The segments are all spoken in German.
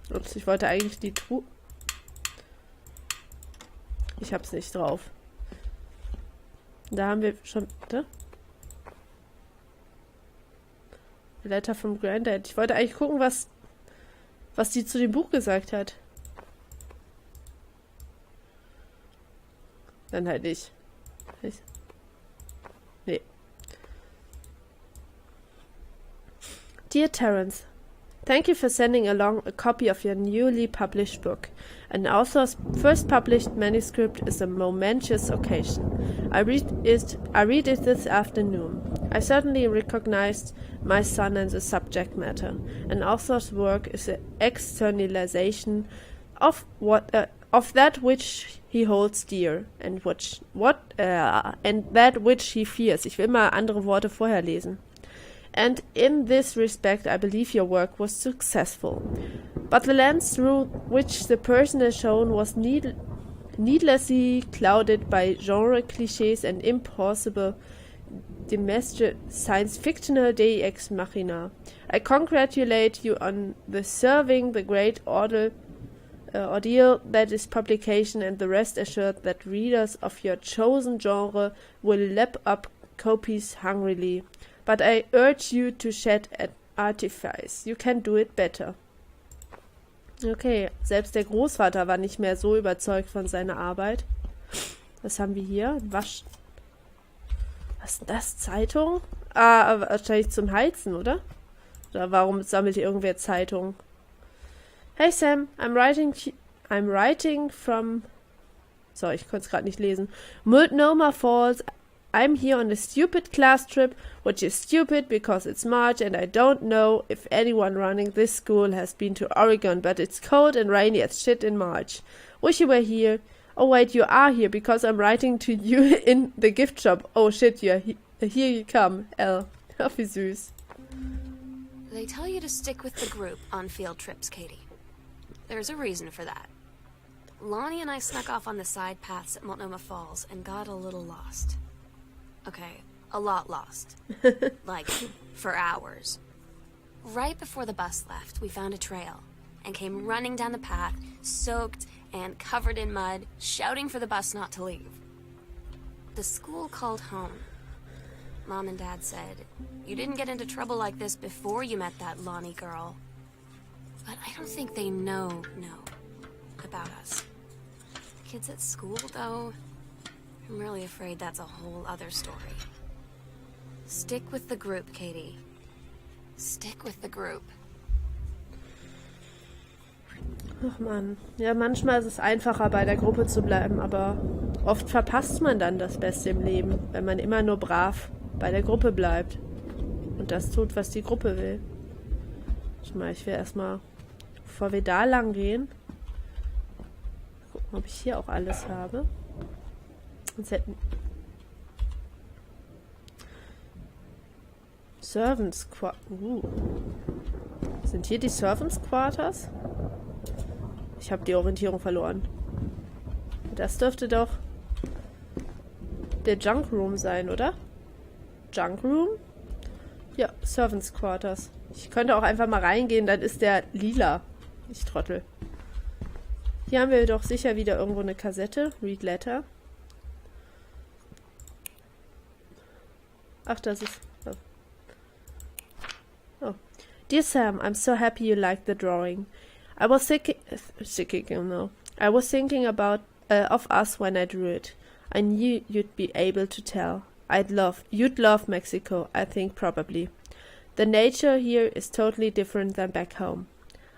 Ups, ich wollte eigentlich die Truhe. Ich hab's nicht drauf. Da haben wir schon... Da? Letter from Granddad. Ich wollte eigentlich gucken, was die zu dem Buch gesagt hat. Dann halt nicht. Nee. Dear Terence, thank you for sending along a copy of your newly published book. An author's first published manuscript is a momentous occasion. I read it this afternoon. I certainly recognized my son and the subject matter. An author's work is an externalization of that which he holds dear and that which he fears. Ich will mal andere Worte vorher lesen. And in this respect, I believe your work was successful. But the lens through which the person is shown was needlessly clouded by genre clichés and impossible domestic science-fictional deus ex machina. I congratulate you on serving the great ordeal that is publication, and the rest assured that readers of your chosen genre will lap up copies hungrily. But I urge you to shed an artifice. You can do it better. Okay, selbst der Großvater war nicht mehr so überzeugt von seiner Arbeit. Was haben wir hier? Was ist das? Zeitung? Ah, wahrscheinlich zum Heizen, oder? Oder warum sammelt ihr irgendwer Zeitung? Hey Sam, I'm writing from... So, ich konnte es gerade nicht lesen. Multnomah Falls. I'm here on a stupid class trip, which is stupid because it's March and I don't know if anyone running this school has been to Oregon, but it's cold and rainy as shit in March. Wish you were here. Oh wait, you are here because I'm writing to you in the gift shop. Oh shit, here you come, L. Oh, wie süß. They tell you to stick with the group on field trips, Katie. There's a reason for that. Lonnie and I snuck off on the side paths at Multnomah Falls and got a little lost. Okay, a lot lost. Like, for hours. Right before the bus left, we found a trail and came running down the path, soaked and covered in mud, shouting for the bus not to leave. The school called home. Mom and Dad said, you didn't get into trouble like this before you met that Lonnie girl. But I don't think they know about us. The kids at school, though... I'm really afraid that's a whole other story. Stick with the group, Katie. Stick with the group. Ach man, ja, manchmal ist es einfacher, bei der Gruppe zu bleiben, aber oft verpasst man dann das Beste im Leben, wenn man immer nur brav bei der Gruppe bleibt und das tut, was die Gruppe will. Ich will erstmal, bevor wir da lang gehen, gucken, ob ich hier auch alles habe. Servants Quarters. Sind hier die Servants Quarters? Ich habe die Orientierung verloren. Das dürfte doch der Junk Room sein, oder? Junk Room? Ja, Servants Quarters. Ich könnte auch einfach mal reingehen, dann ist der lila. Ich Trottel. Hier haben wir doch sicher wieder irgendwo eine Kassette. Read Letter. Ach, das ist... Oh. Dear Sam, I'm so happy you liked the drawing. I was thinking about of us when I drew it. I knew you'd be able to tell. You'd love Mexico, I think probably. The nature here is totally different than back home.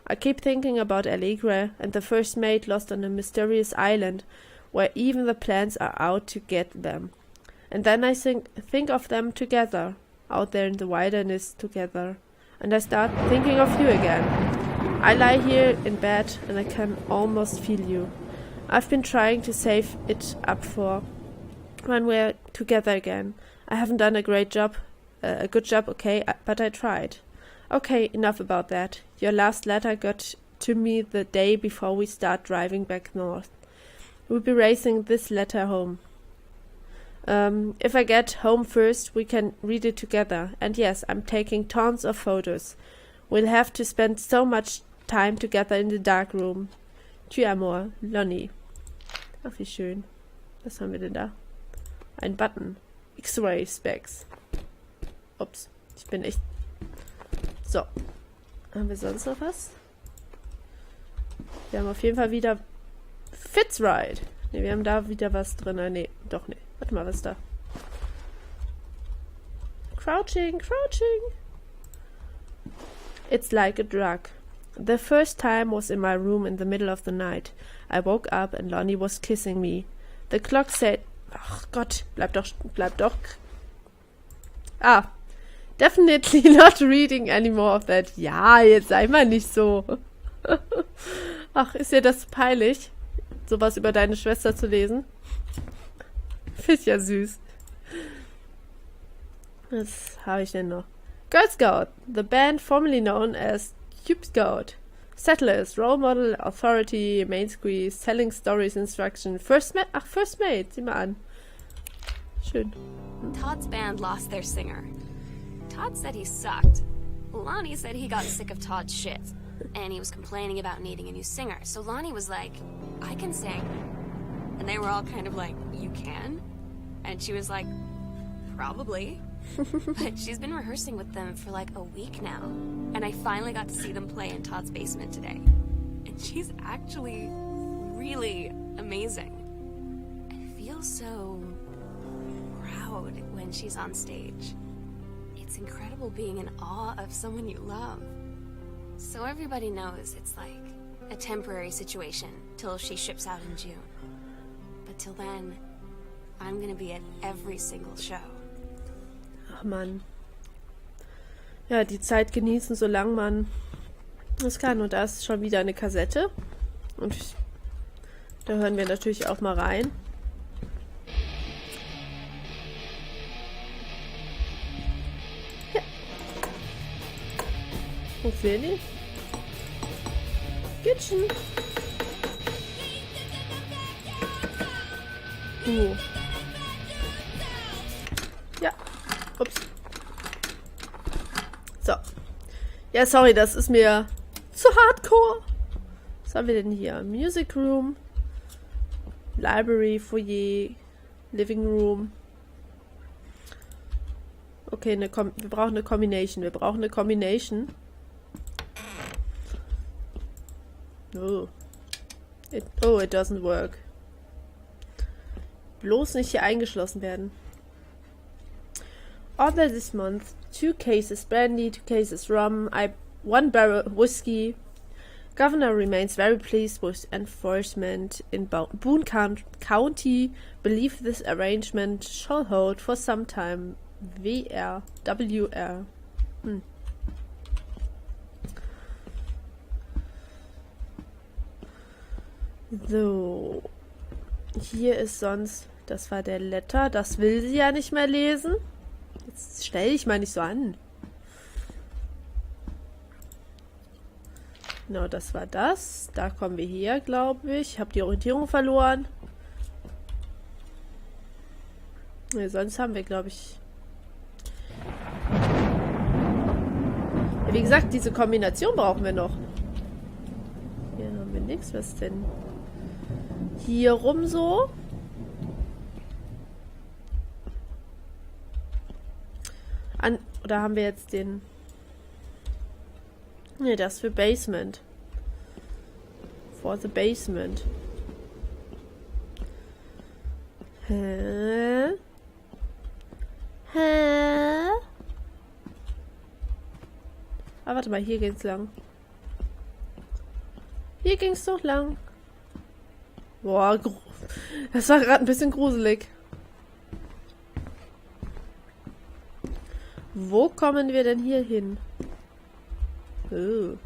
I keep thinking about Allegra and the first mate lost on a mysterious island where even the plants are out to get them. And then I think of them together, out there in the wilderness together, and I start thinking of you again. I lie here in bed and I can almost feel you. I've been trying to save it up for when we're together again. I haven't done a good job, okay, but I tried. Okay, enough about that. Your last letter got to me the day before we start driving back north. We'll be racing this letter home. If I get home first, we can read it together. And yes, I'm taking tons of photos. We'll have to spend so much time together in the dark room. Tu amor, Lonnie. Ach, wie schön. Was haben wir denn da? Ein Button. X-Ray Specs. Ups, ich bin echt... So. Haben wir sonst noch was? Wir haben auf jeden Fall wieder Fitzride. Ne, wir haben da wieder was drin. Ne, doch nicht. Warte mal, was ist da? Crouching. It's like a drug. The first time was in my room in the middle of the night. I woke up and Lonnie was kissing me. The clock said... Ach Gott, bleib doch. Ah, definitely not reading any more of that. Ja, jetzt sei mal nicht so. Ach, ist dir das peinlich, sowas über deine Schwester zu lesen? Ist ja süß. Was habe ich denn noch? Girl Scout, the band formerly known as Cube Scout. Settlers, Role Model, Authority, Main Squeeze, Telling Stories, Instruction, First Mate. Ach, First Mate, sieh mal an. Schön. Todd's band lost their singer. Todd said he sucked. Lonnie said he got sick of Todd's shit, and he was complaining about needing a new singer. So Lonnie was like, I can sing. And they were all kind of like, you can? And she was like, probably. But she's been rehearsing with them for like a week now. And I finally got to see them play in Todd's basement today. And she's actually really amazing. I feel so proud when she's on stage. It's incredible being in awe of someone you love. So everybody knows it's like a temporary situation till she ships out in June. But till then, I'm gonna be at every single show. Ach Mann. Ja, die Zeit genießen, solange man es kann. Und da ist schon wieder eine Kassette. Und da hören wir natürlich auch mal rein. Ja. Funktioniert die? Kitchen. Ja. Ups. So. Ja, sorry, das ist mir zu hardcore. Was haben wir denn hier? Music Room, Library, Foyer, Living Room. Okay, wir brauchen eine Combination. Oh. It doesn't work. Bloß nicht hier eingeschlossen werden. Order this month 2 cases brandy, 2 cases rum, 1 barrel whiskey. Governor remains very pleased with enforcement in Boone County. Believe this arrangement shall hold for some time. WR. So. Hier ist sonst... Das war der Letter. Das will sie ja nicht mehr lesen. Jetzt stell dich mal nicht so an. Genau, das war das. Da kommen wir her, glaube ich. Ich habe die Orientierung verloren. Nee, sonst haben wir, glaube ich... Ja, wie gesagt, diese Kombination brauchen wir noch. Hier haben wir nichts. Was denn? Hier rum so. Oder haben wir jetzt den... Ne, das für Basement. For the basement. Hä? Ah, warte mal, hier ging's lang. Hier ging's doch lang. Boah, das war gerade ein bisschen gruselig. Wo kommen wir denn hier hin? Oh.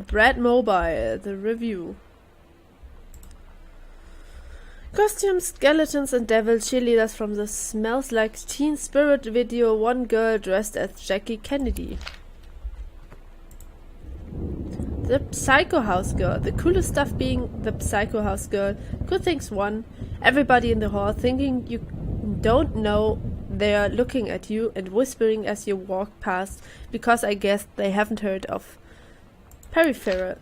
Brad Mobile, the review. Costumes, skeletons and devils, cheerleaders from the Smells Like Teen Spirit video, one girl dressed as Jackie Kennedy. The Psycho House Girl. The coolest stuff being the Psycho House Girl. Good things one. Everybody in the hall thinking you don't know they're looking at you and whispering as you walk past, because I guess they haven't heard of peripheral.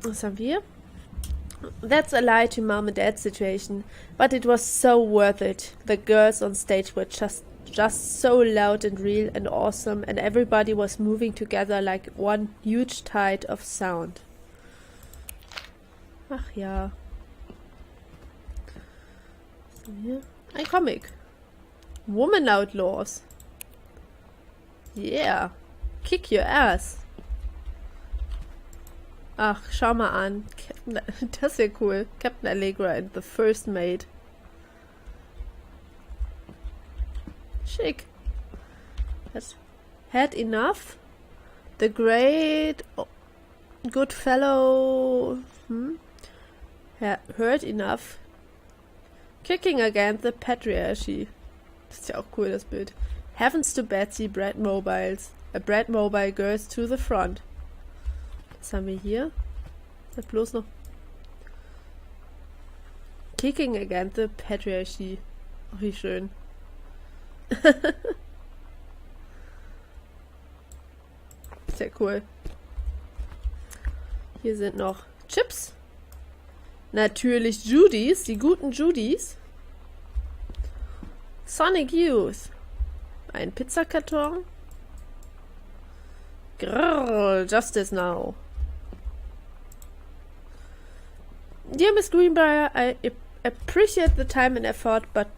Was haben wir? That's a lie to mom and dad situation, but it was so worth it. The girls on stage were just so loud and real and awesome, and everybody was moving together like one huge tide of sound. Ach ja. Hier. Ein Comic. Woman Outlaws. Yeah. Kick your ass. Ach, schau mal an. Das ist ja cool. Captain Allegra and the First Maid. Schick. Has had enough? The great good fellow heard enough. Kicking against the patriarchy. Das ist ja auch cool, das Bild. Heavens to Betsy, Brad Mobiles. A Brad Mobile girls to the front. Was haben wir hier? Das bloß noch. Kicking against the patriarchy. Ach, wie schön. Sehr cool. Hier sind noch Chips. Natürlich Judys, die guten Judys. Sonic Youth. Ein Pizzakarton. Grrr, Justice Now. Dear Miss Greenbrier, I appreciate the time and effort, but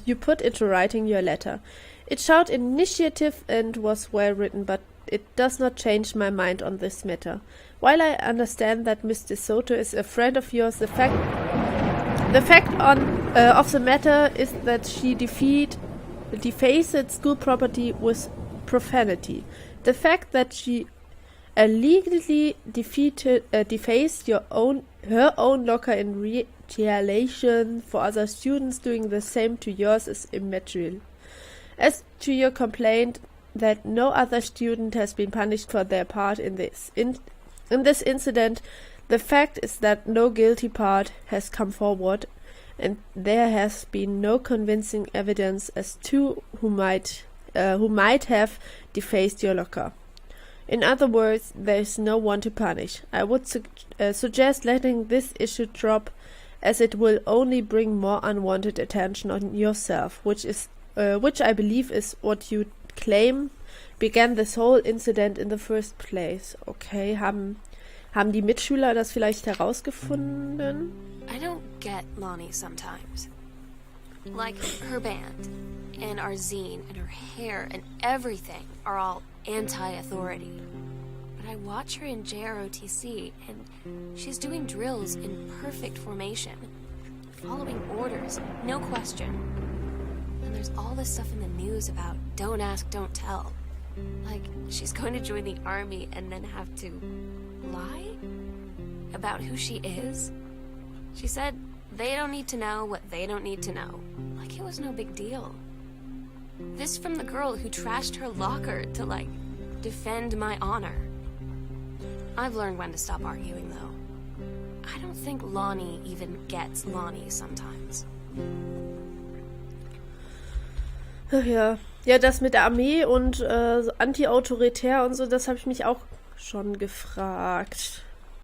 you put into writing your letter. It showed initiative and was well written, but it does not change my mind on this matter. While I understand that Miss De Soto is a friend of yours, the fact of the matter is that she defaced school property with profanity. The fact that she illegally defaced her own locker in retaliation for other students doing the same to yours is immaterial. As to your complaint that no other student has been punished for their part in this incident, the fact is that no guilty part has come forward, and there has been no convincing evidence as to who might have defaced your locker. In other words, there is no one to punish. I would suggest letting this issue drop, as it will only bring more unwanted attention on yourself, which I believe is what you claim began this whole incident in the first place. Okay, haben die Mitschüler das vielleicht herausgefunden? I don't get Lonnie sometimes. Like, her band, and our zine, and her hair, and everything are all anti-authority. But I watch her in JROTC, and she's doing drills in perfect formation, following orders, no question. And there's all this stuff in the news about don't ask, don't tell. Like, she's going to join the army and then have to lie about who she is. She said they don't need to know what they don't need to know. Like it was no big deal. This from the girl who trashed her locker to, like, defend my honor. I've learned when to stop arguing, though. I don't think Lonnie even gets Lonnie sometimes. Ach ja. Ja, das mit der Armee und anti-autoritär und so, das habe ich mich auch schon gefragt.